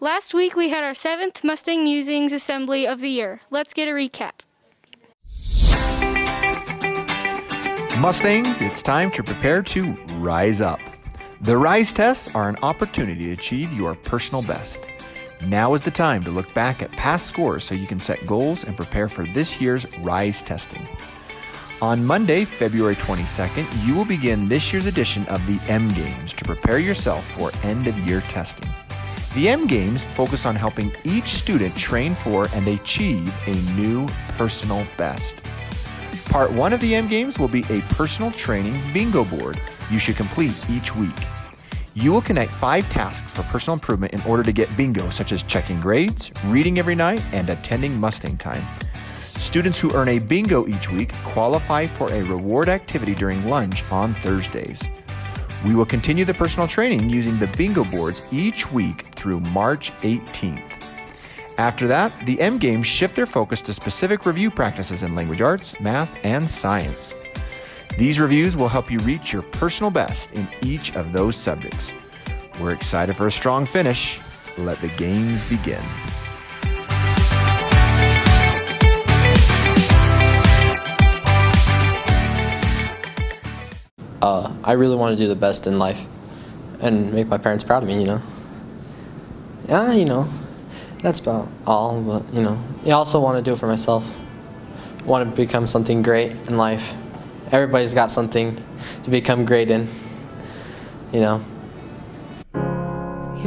Last week we had our 7th Mustang Musings Assembly of the year. Let's get a recap. Mustangs, it's time to prepare to rise up. The Rise tests are an opportunity to achieve your personal best. Now is the time to look back at past scores so you can set goals and prepare for this year's Rise testing. On Monday, February 22nd, you will begin this year's edition of the M Games to prepare yourself for end-of-year testing. The M Games focus on helping each student train for and achieve a new personal best. Part 1 of the M Games will be a personal training bingo board you should complete each week. You will connect 5 tasks for personal improvement in order to get bingo, such as checking grades, reading every night, and attending Mustang time. Students who earn a bingo each week qualify for a reward activity during lunch on Thursdays. We will continue the personal training using the bingo boards each week through March 18th. After that, the M Games shift their focus to specific review practices in language arts, math, and science. These reviews will help you reach your personal best in each of those subjects. We're excited for a strong finish. Let the games begin. I really want to do the best in life and make my parents proud of me, Yeah, that's about all, but, I also want to do it for myself. I want to become something great in life. Everybody's got something to become great in, You're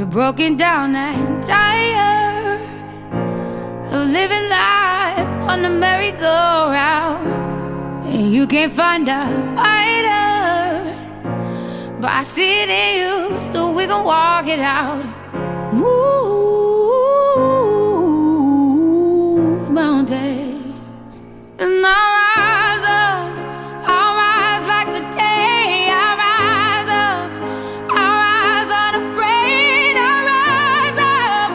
broken down and tired of living life on the merry-go-round, and you can't find a fighter, but I see it in you, so we gon' walk it out. Move mountains, and I'll rise like the day. I'll rise up, I'll rise unafraid. I'll rise up,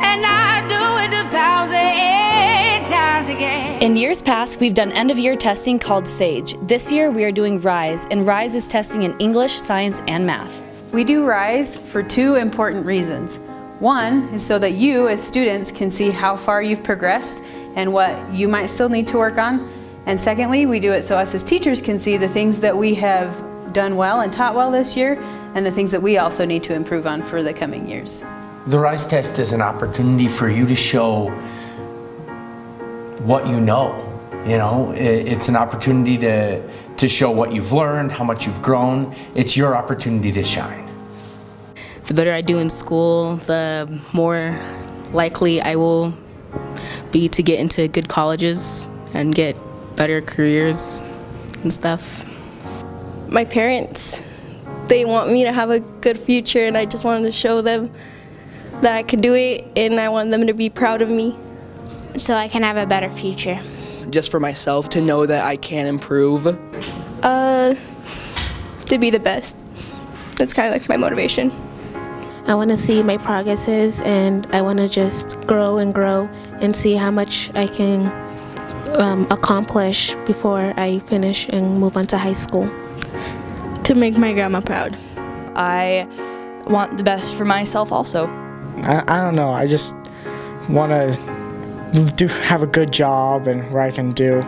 and I do it 1,000 times again. In years past, we've done end-of-year testing called SAGE. This year, we are doing RISE, and RISE is testing in English, science, and math. We do RISE for 2 important reasons. One is so that you, as students, can see how far you've progressed and what you might still need to work on. And secondly, we do it so us as teachers can see the things that we have done well and taught well this year, and the things that we also need to improve on for the coming years. The RISE test is an opportunity for you to show what you know. It's an opportunity to show what you've learned, how much you've grown. It's your opportunity to shine. The better I do in school, the more likely I will be to get into good colleges and get better careers and stuff. My parents, they want me to have a good future, and I just wanted to show them that I could do it, and I want them to be proud of me so I can have a better future. Just for myself to know that I can improve. To be the best. That's kind of like my motivation. I want to see my progresses, and I want to just grow and see how much I can accomplish before I finish and move on to high school. To make my grandma proud. I want the best for myself also. I don't know, I just want to have a good job and where I can do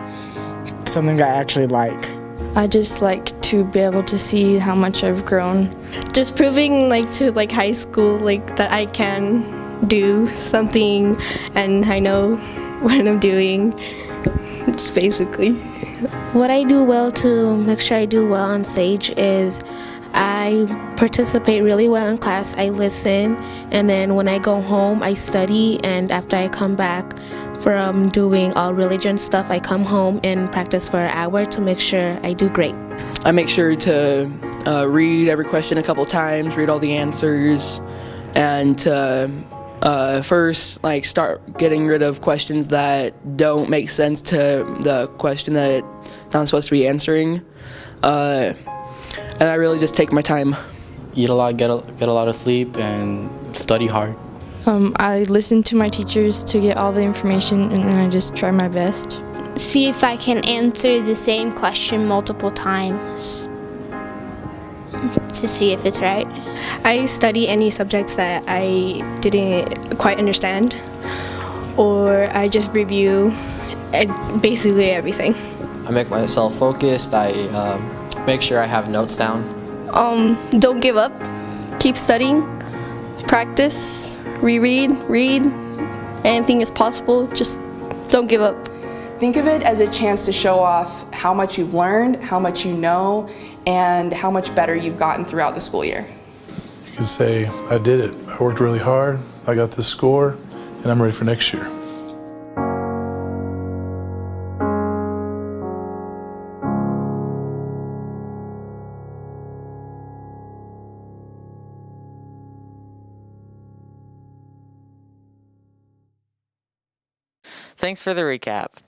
something that I actually like. I just like to be able to see how much I've grown. Just proving to high school that I can do something and I know what I'm doing. Just basically. What I do well to make sure I do well on SAGE is I participate really well in class. I listen, and then when I go home I study, and after I come back from doing all religion stuff, I come home and practice for an hour to make sure I do great. I make sure to read every question a couple times, read all the answers, and to first start getting rid of questions that don't make sense to the question that I'm supposed to be answering. And I really just take my time. Eat a lot, get a lot of sleep, and study hard. I listen to my teachers to get all the information, and then I just try my best. See if I can answer the same question multiple times. to see if it's right. I study any subjects that I didn't quite understand, or I just review basically everything. I make myself focused. I make sure I have notes down. Don't give up. Keep studying. Practice. Reread. Read. Anything is possible. Just don't give up. Think of it as a chance to show off how much you've learned, how much you know, and how much better you've gotten throughout the school year. You can say, I did it. I worked really hard. I got this score, and I'm ready for next year. Thanks for the recap.